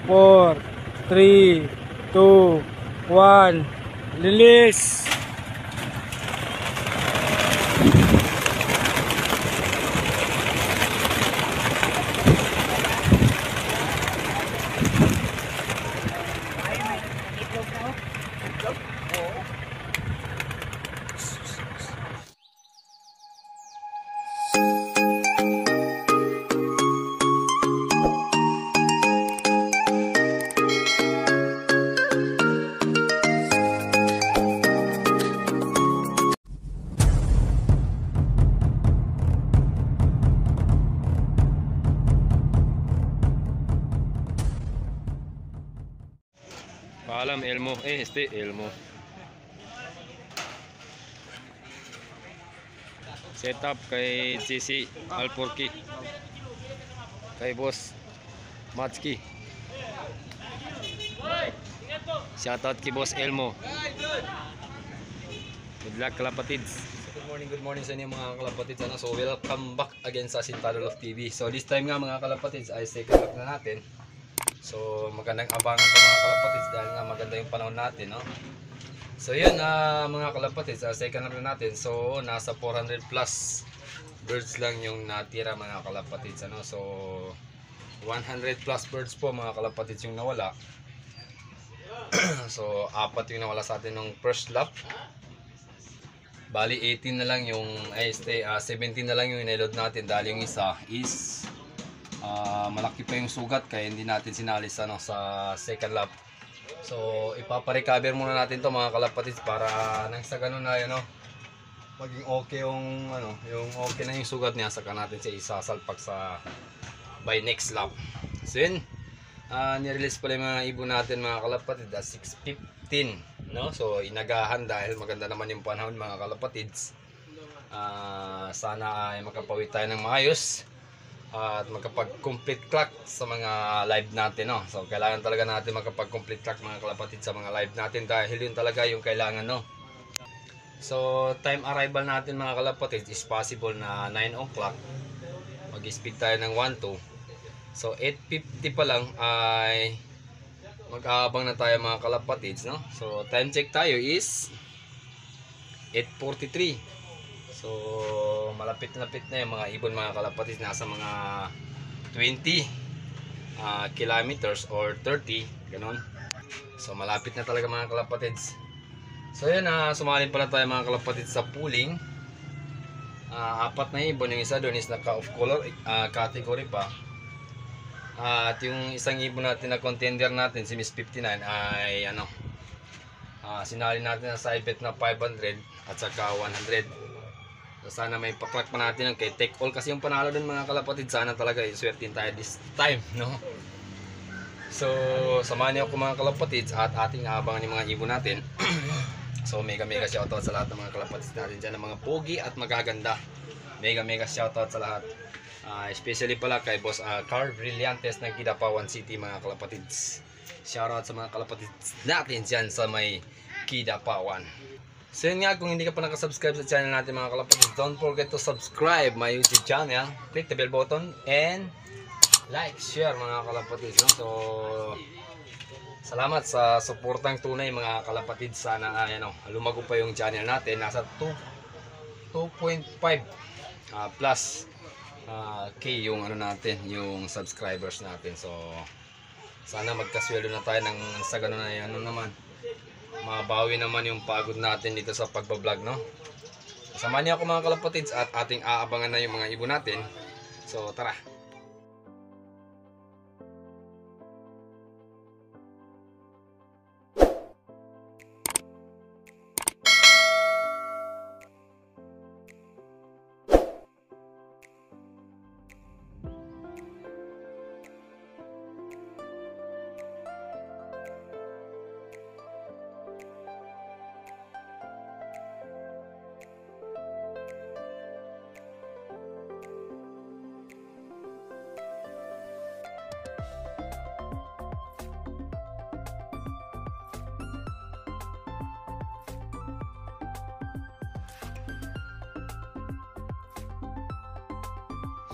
4, 3, 2, 1. Lilis! Paalam Elmo, Elmo. Setup kay CC Alporki. Kay Boss Matski. Shoutout kay Boss Elmo. Good luck kalapatids. Good morning sa inyo mga kalapatids. So welcome back again sa Sintado Love TV. So this time nga mga kalapatids ay second look na natin. So magandang abangan to mga kalapatids dahil nga maganda yung panahon natin, no? So yun mga kalapatids, second look na natin. So nasa 400 plus birds lang yung natira mga kalapatids, ano? So 100 plus birds po mga kalapatids yung nawala. So 4 yung nawala sa atin nung first lap. Bali 18 na lang yung 17 na lang yung inilod natin dahil yung isa is malaki pa yung sugat kaya hindi natin sinalis sa second lap. So ipapa-recover muna natin to mga kalapatids para nang sa ganun na maging okay yung yung okay na yung sugat niya, saka natin siya isasalpak sa by next lap. So yun, nirelease pala yung mga ibon natin mga kalapatids at 6:15, no? So inagahan dahil maganda naman yung panahon mga kalapatids. Sana ay makapawid tayo ng maayos at makapag-complete clock sa mga live natin, no? So kailangan talaga natin makapag-complete clock mga kalapatids sa mga live natin dahil yun talaga yung kailangan, no? So time arrival natin mga kalapatids is possible na 9 o'clock. Mag-speed tayo ng 1-2. So 8:50 pa lang ay mag-aabang na tayo mga kalapatids, no? So time check tayo is 8:43. So malapit-lapit na yung mga ibon mga kalapatids, nasa mga 20 kilometers or 30 ganon. So malapit na talaga mga kalapatids. So yun, sumalin pala tayo mga kalapatids sa pooling. 4 na ibon, yung isa doon is naka off color category pa. At yung isang ibon natin na contender natin, si Miss 59 ay sinalin natin sa side bet na 500 at saka 100. So sana may paklak pa natin kay take all kasi yung panalo dun mga kalapatid. Sana talaga iswertin tayo this time, no? So samahan niyo ako mga kalapatids at ating aabangan yung mga ibon natin. So mega shoutout sa lahat ng mga kalapatids natin dyan, ng mga pogi at magaganda. Mega shoutout sa lahat. Especially pala kay Boss Carl Brillantes ng Kidapawan City mga kalapatids. Shoutout sa mga kalapatids natin dyan sa may Kidapawan. So yun nga, kung hindi ka pa nakasubscribe sa channel natin mga kalapatids, don't forget to subscribe my YouTube channel. Click the bell button and like, share mga kalapatids, no? So salamat sa suportang tunay mga kalapatids. Sana lumago pa yung channel natin. Nasa 2.5 plus K yung natin, yung subscribers natin. So sana magkasweldo na tayo ng sa ganun na naman. Mabawi naman yung pagod natin dito sa pagbablog, no? Samahan niyo ako mga kalapatids at ating aabangan na yung mga ibon natin. So tara.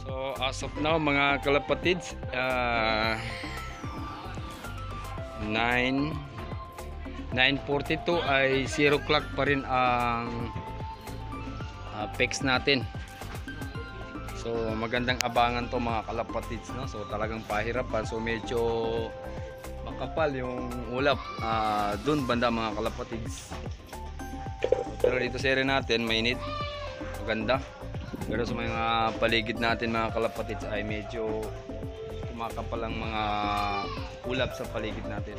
So as of now mga kalapatids, 9:42 ay 0 o'clock pa rin ang pecs natin. So magandang abangan to mga kalapatids, no? So talagang pahirapan, so medyo makapal yung ulap dun banda mga kalapatids. Pero dito sa area natin mainit, maganda. Pero sa mga paligid natin mga kalapatids ay medyo kumakapal ang mga ulap sa paligid natin.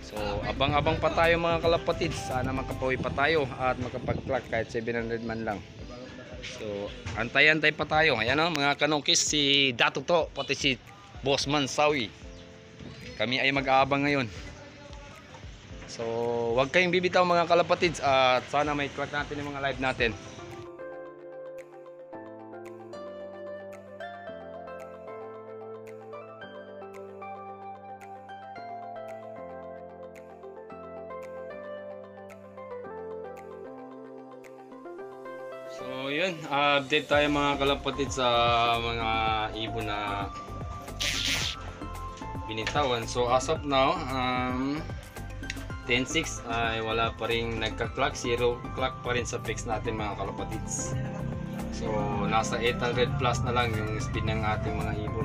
So abang-abang pa tayo mga kalapatids, sana makapawi pa tayo at makapag-clock kahit 700 man lang. So antay-antay pa tayo. Ayan o mga kanongkis, si Dato to, pati si Boss Mansawi, kami ay mag-aabang ngayon. So huwag kayong bibitaw mga kalapatids at sana may clock natin yung mga live natin. So yun, update tayo mga kalapatid sa mga ibon na binitawan. So as of now, 10:06 ay wala pa rin nagka-clock, 0 clock pa rin sa pecs natin mga kalapatids. So nasa 800 plus na lang yung speed ng ating mga ibon.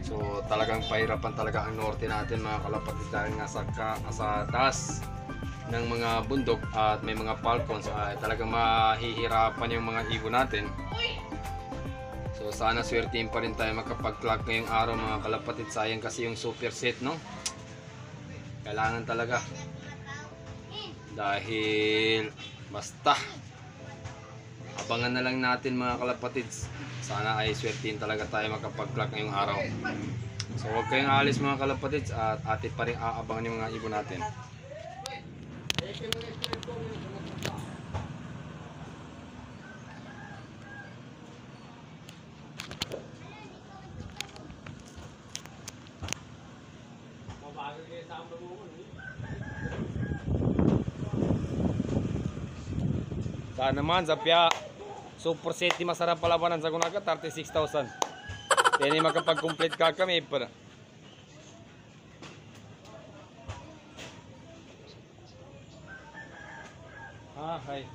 So talagang pahirapan talaga ang norte natin mga kalapatids dahil nasa taas ng mga bundok at may mga falcons, talagang mahihirapan yung mga ibon natin. So sana swertihin pa rin tayo makapag-clock ngayong araw mga kalapatid. Sayang kasi yung super set, no? Kailangan talaga, dahil basta abangan na lang natin mga kalapatids. Sana ay swertihin talaga tayo makapag-clock ngayong araw. So huwag kayong aalis mga kalapatids at atin pa rin aabangan yung mga ibon natin. Saan naman sa Pia super set di masarap palabanan sa Gunaga 36,000. Kaya makapag-complete ka kami para. Hay.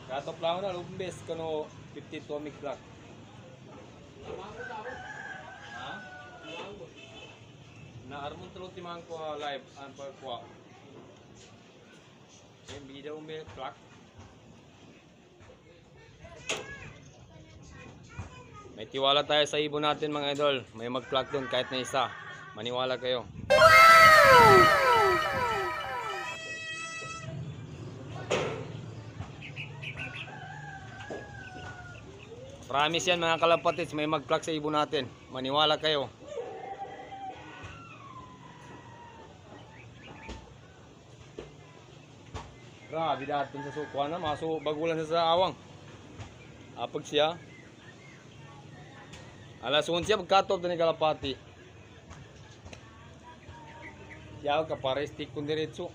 Katop lang na lumbes kano 50 atomic clock. Ha? Na armon tulot timang ko live an pagkuha. Yung video may clock. May tiwala tayo sa ibon natin mga idol. May mag-clock doon kahit na isa. Maniwala kayo. Promise yan mga kalapatids, may mag-clock sa ibon natin. Maniwala kayo. Grabe datin sa sukuan na, maso bagulan sa awang. Apag siya. Alas 11 siya, pagkatop na ni kalapati. Siya ka para stick kung diretso.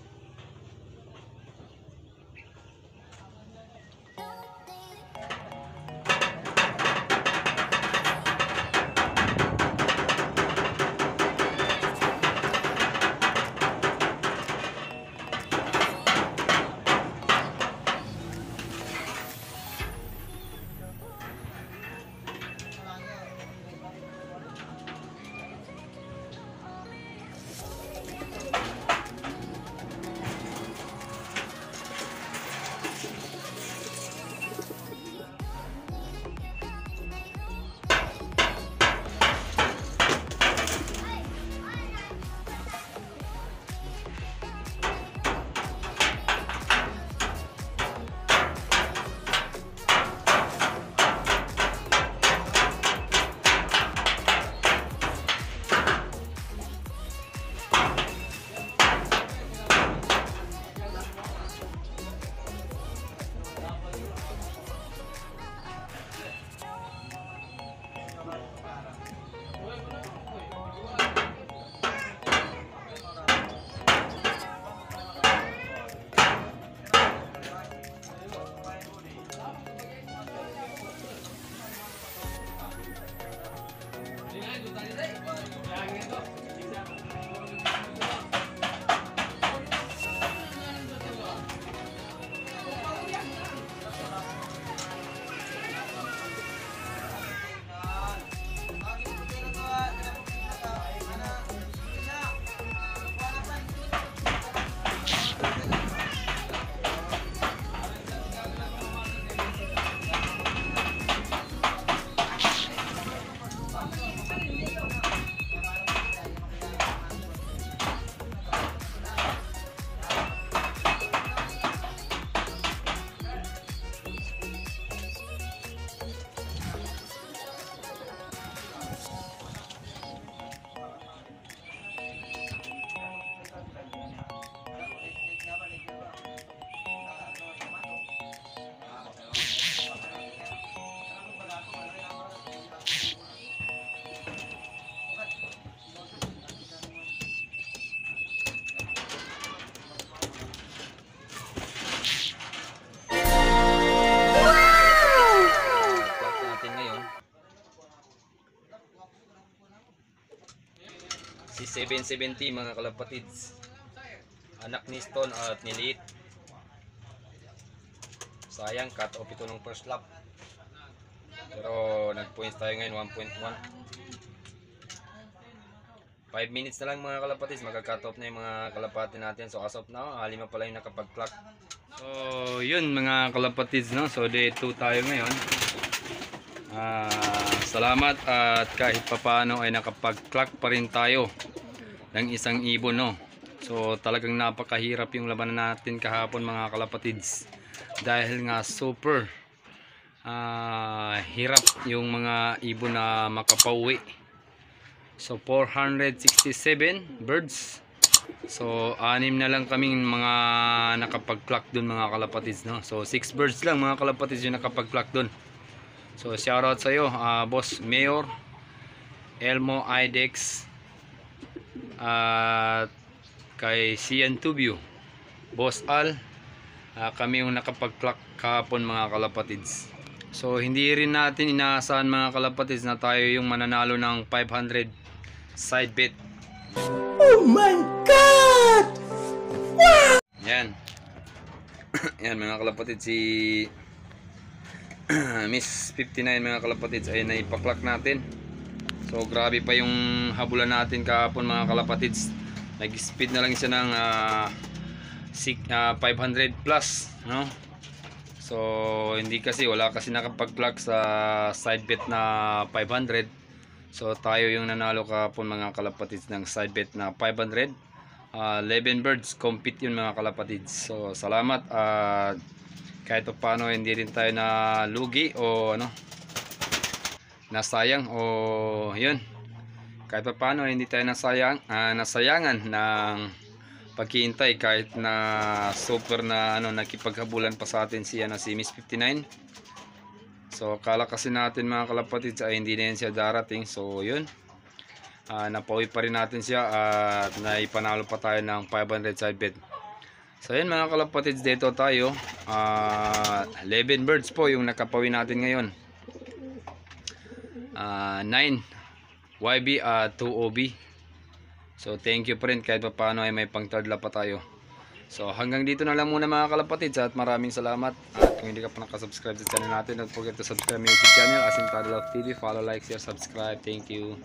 Si 770 mga kalapatids, anak ni Stone at ni Liit. Sayang, cut off ito ng first lap, pero nag points tayo ngayon 1.1. 5 minutes na lang mga kalapatids, magka-cut off na yung mga kalapati natin. So as of now, 5 pa lang yung nakapag-clock. So yun mga kalapatids, no? So day 2 tayo ngayon. Salamat at kahit papano ay nakapag-clock pa rin tayo ng isang ibon, no? So talagang napakahirap yung labanan natin kahapon mga kalapatids, dahil nga super hirap yung mga ibon na makapauwi. So 467 birds, so 6 na lang kaming mga nakapag-clock dun mga kalapatids, no? So 6 birds lang mga kalapatids yung nakapag-clock dun. So shoutout sa iyo, Boss Mayor Elmo Idex, at kay Cian Tubio, Boss Al, kami yung nakapag-clock kahapon mga kalapatids. So hindi rin natin inaasahan mga kalapatids na tayo yung mananalo ng 500 side bet. Oh my God! Wow! Yan. Yan mga kalapatids, si Miss 59 mga kalapatids ay naipa-clock natin. So grabe pa yung habulan natin kahapon mga kalapatids. Nag-speed na lang siya ng 500 plus, no? So hindi kasi, wala kasi nakapag-clock sa side bet na 500. So tayo yung nanalo kahapon mga kalapatids ng side bet na 500. 11 birds compete yun mga kalapatids. So salamat at kahit paano hindi rin tayo na lugi o ano, nasayang, o yun, kahit paano hindi tayo nasayangan ng pagkihintay, kahit na super na ano, nakipaghabulan pa sa atin si Miss 59. So akala kasi natin mga kalapatids ay hindi na yan siya darating. So yun, napauwi pa rin natin siya at naipanalo pa tayo ng 500 side bet. So yun mga kalapatids, dito tayo, 11 birds po yung nakapawi natin ngayon, 9 YB at 2 OB. So thank you friend, kahit pa paano ay may pang third lap pa tayo. So hanggang dito na lang muna mga kalapatids at maraming salamat. At kung hindi ka pa nakasubscribe sa channel natin, don't forget to subscribe my YouTube channel, Asintado Love TV. Follow, like, share, subscribe. Thank you.